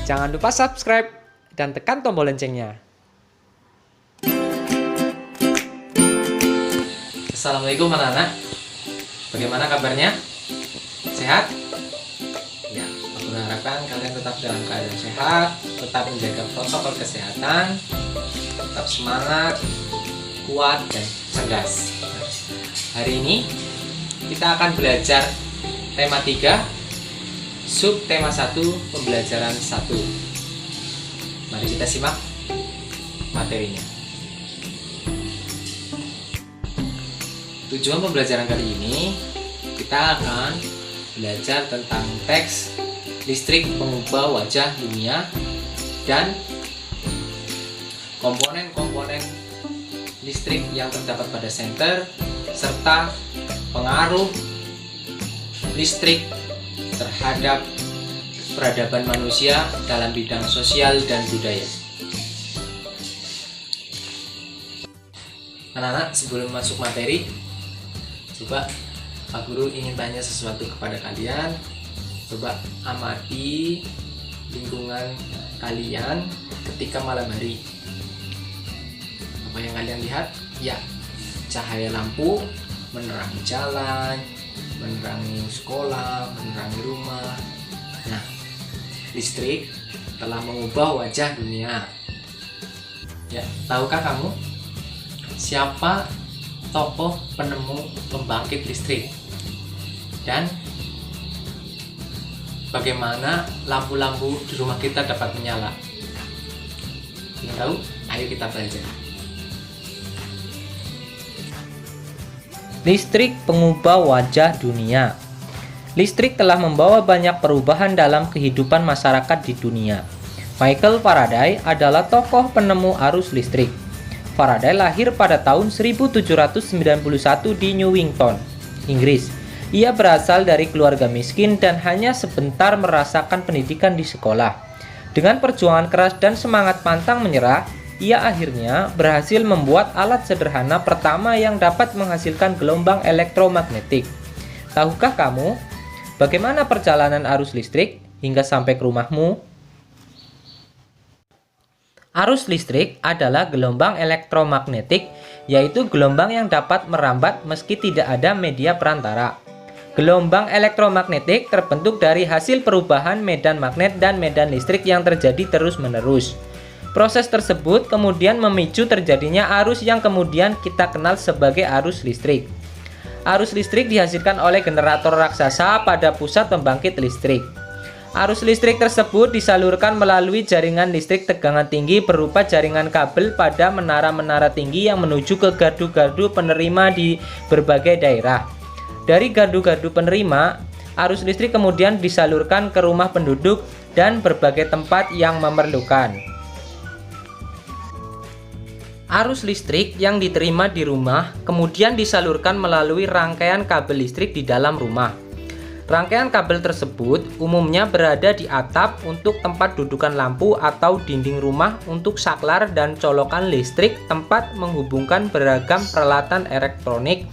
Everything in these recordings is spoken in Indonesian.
Jangan lupa subscribe dan tekan tombol loncengnya. Assalamualaikum anak-anak. Bagaimana kabarnya? Sehat? Ya, aku harapkan kalian tetap dalam keadaan sehat, tetap menjaga protokol kesehatan, tetap semangat, kuat, dan cerdas. Hari ini kita akan belajar tema 3, sub tema 1, pembelajaran 1. Mari kita simak materinya. Tujuan pembelajaran kali ini, kita akan belajar tentang teks listrik pengubah wajah dunia dan komponen-komponen listrik yang terdapat pada senter serta pengaruh listrik terhadap peradaban manusia dalam bidang sosial dan budaya. Anak-anak, sebelum masuk materi, coba Pak Guru ingin tanya sesuatu kepada kalian. Coba amati lingkungan kalian ketika malam hari. Apa yang kalian lihat? Ya, cahaya lampu menerangi jalan, menerangi sekolah, menerangi rumah. Nah, listrik telah mengubah wajah dunia. Ya, tahukah kamu siapa tokoh penemu pembangkit listrik? Dan bagaimana lampu-lampu di rumah kita dapat menyala? Ingin tahu? Ayo kita belajar. Listrik pengubah wajah dunia. Listrik telah membawa banyak perubahan dalam kehidupan masyarakat di dunia. Michael Faraday adalah tokoh penemu arus listrik. Faraday lahir pada tahun 1791 di Newington, Inggris. Ia berasal dari keluarga miskin dan hanya sebentar merasakan pendidikan di sekolah. Dengan perjuangan keras dan semangat pantang menyerah, ia akhirnya berhasil membuat alat sederhana pertama yang dapat menghasilkan gelombang elektromagnetik. Tahukah kamu bagaimana perjalanan arus listrik hingga sampai ke rumahmu? Arus listrik adalah gelombang elektromagnetik, yaitu gelombang yang dapat merambat meski tidak ada media perantara. Gelombang elektromagnetik terbentuk dari hasil perubahan medan magnet dan medan listrik yang terjadi terus-menerus. Proses tersebut kemudian memicu terjadinya arus yang kemudian kita kenal sebagai arus listrik. Arus listrik dihasilkan oleh generator raksasa pada pusat pembangkit listrik. Arus listrik tersebut disalurkan melalui jaringan listrik tegangan tinggi berupa jaringan kabel pada menara-menara tinggi yang menuju ke gardu-gardu penerima di berbagai daerah. Dari gardu-gardu penerima, arus listrik kemudian disalurkan ke rumah penduduk dan berbagai tempat yang memerlukan. Arus listrik yang diterima di rumah kemudian disalurkan melalui rangkaian kabel listrik di dalam rumah. Rangkaian kabel tersebut umumnya berada di atap untuk tempat dudukan lampu atau dinding rumah untuk saklar dan colokan listrik tempat menghubungkan beragam peralatan elektronik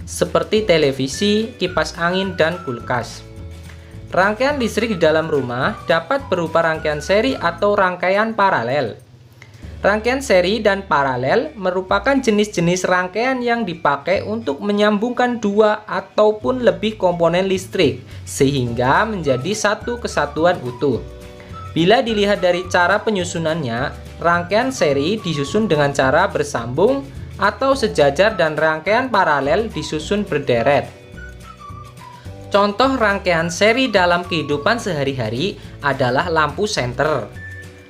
seperti televisi, kipas angin, dan kulkas. Rangkaian listrik di dalam rumah dapat berupa rangkaian seri atau rangkaian paralel. Rangkaian seri dan paralel merupakan jenis-jenis rangkaian yang dipakai untuk menyambungkan dua ataupun lebih komponen listrik sehingga menjadi satu kesatuan utuh. Bila dilihat dari cara penyusunannya, rangkaian seri disusun dengan cara bersambung atau sejajar dan rangkaian paralel disusun berderet. Contoh rangkaian seri dalam kehidupan sehari-hari adalah lampu senter.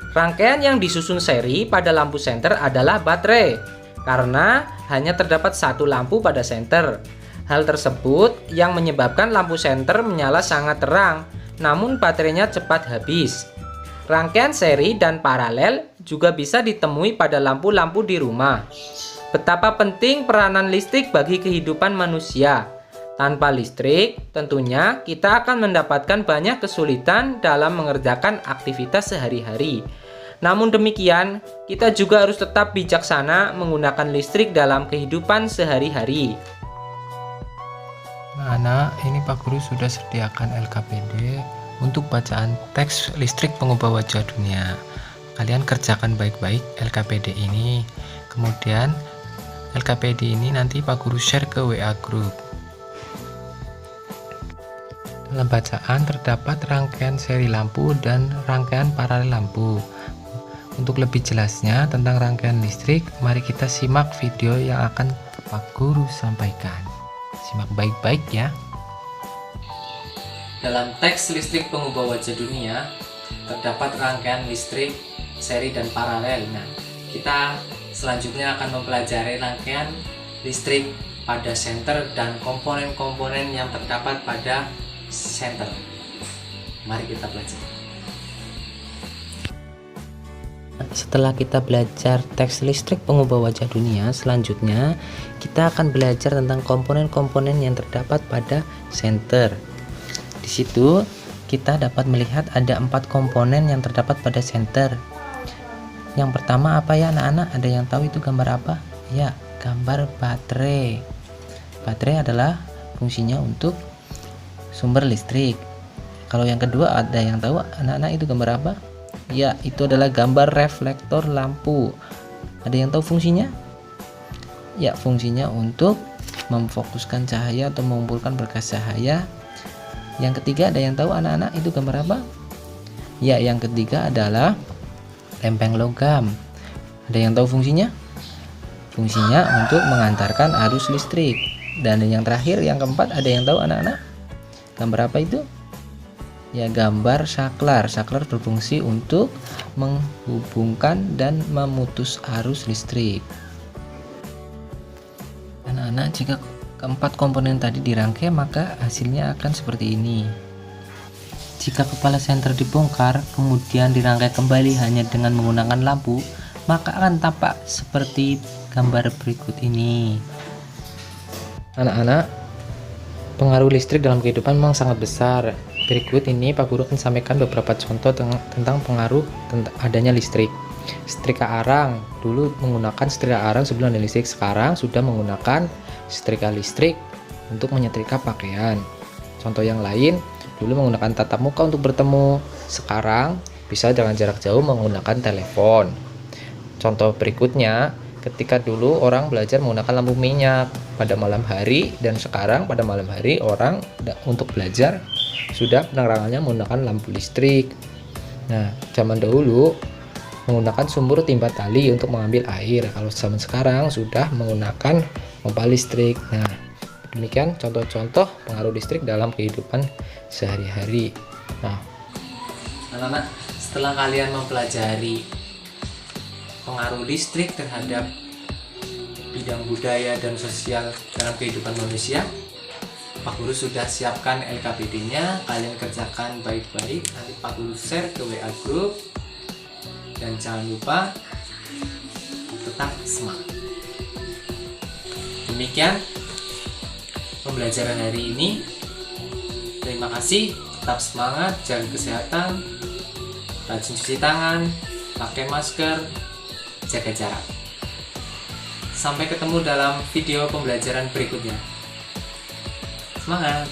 Rangkaian yang disusun seri pada lampu senter adalah baterai, karena hanya terdapat satu lampu pada senter. Hal tersebut yang menyebabkan lampu senter menyala sangat terang, namun baterainya cepat habis. Rangkaian seri dan paralel juga bisa ditemui pada lampu-lampu di rumah. Betapa penting peranan listrik bagi kehidupan manusia. Tanpa listrik, tentunya kita akan mendapatkan banyak kesulitan dalam mengerjakan aktivitas sehari-hari. Namun demikian, kita juga harus tetap bijaksana menggunakan listrik dalam kehidupan sehari-hari. Nah, anak, ini Pak Guru sudah sediakan LKPD untuk bacaan teks listrik pengubah wajah dunia. Kalian kerjakan baik-baik LKPD ini. Kemudian LKPD ini nanti Pak Guru share ke WA group. Dalam bacaan terdapat rangkaian seri lampu dan rangkaian paralel lampu. Untuk lebih jelasnya tentang rangkaian listrik, mari kita simak video yang akan Pak Guru sampaikan. Simak baik-baik ya. Dalam teks listrik pengubah wajah dunia, terdapat rangkaian listrik, seri, dan paralel. Nah, kita selanjutnya akan mempelajari rangkaian listrik pada senter dan komponen-komponen yang terdapat pada senter. Mari kita belajar. Setelah kita belajar teks listrik pengubah wajah dunia, selanjutnya kita akan belajar tentang komponen-komponen yang terdapat pada senter. Di situ kita dapat melihat ada 4 komponen yang terdapat pada senter. Yang pertama apa ya anak-anak? Ada yang tahu itu gambar apa? Ya, gambar baterai. Baterai adalah fungsinya untuk sumber listrik. Kalau yang kedua ada yang tahu anak-anak itu gambar apa? Ya, itu adalah gambar reflektor lampu. Ada yang tahu fungsinya? Ya, fungsinya untuk memfokuskan cahaya atau mengumpulkan berkas cahaya. Yang ketiga ada yang tahu anak-anak itu gambar apa? Ya, yang ketiga adalah lempeng logam. Ada yang tahu fungsinya? Fungsinya untuk mengantarkan arus listrik. Dan yang terakhir, yang keempat, ada yang tahu anak-anak? Gambar apa itu? Ya, gambar saklar. Saklar berfungsi untuk menghubungkan dan memutus arus listrik. Anak-anak, jika keempat komponen tadi dirangkai, maka hasilnya akan seperti ini. Jika kepala senter dibongkar, kemudian dirangkai kembali hanya dengan menggunakan lampu, maka akan tampak seperti gambar berikut ini. Anak-anak, pengaruh listrik dalam kehidupan memang sangat besar. Berikut ini Pak Guru akan sampaikan beberapa contoh tentang pengaruh adanya listrik. Setrika arang, dulu menggunakan setrika arang sebelum ada listrik, sekarang sudah menggunakan setrika listrik untuk menyetrika pakaian. Contoh yang lain, dulu menggunakan tatap muka untuk bertemu, sekarang bisa dengan jarak jauh menggunakan telepon. Contoh berikutnya, ketika dulu orang belajar menggunakan lampu minyak pada malam hari, dan sekarang pada malam hari orang untuk belajar sudah penerangannya menggunakan lampu listrik. Nah, zaman dahulu menggunakan sumur timba tali untuk mengambil air. Kalau zaman sekarang sudah menggunakan pompa listrik. Nah, demikian contoh-contoh pengaruh listrik dalam kehidupan sehari-hari. Nah, anak-anak, setelah kalian mempelajari pengaruh listrik terhadap bidang budaya dan sosial dalam kehidupan manusia, Pak Guru sudah siapkan LKPD-nya. Kalian kerjakan baik-baik. Nanti Pak Guru share ke WA group. Dan jangan lupa tetap semangat. Demikian pembelajaran hari ini. Terima kasih. Tetap semangat, jaga kesehatan, rajin cuci tangan, pakai masker, jaga jarak. Sampai ketemu dalam video pembelajaran berikutnya. Semangat!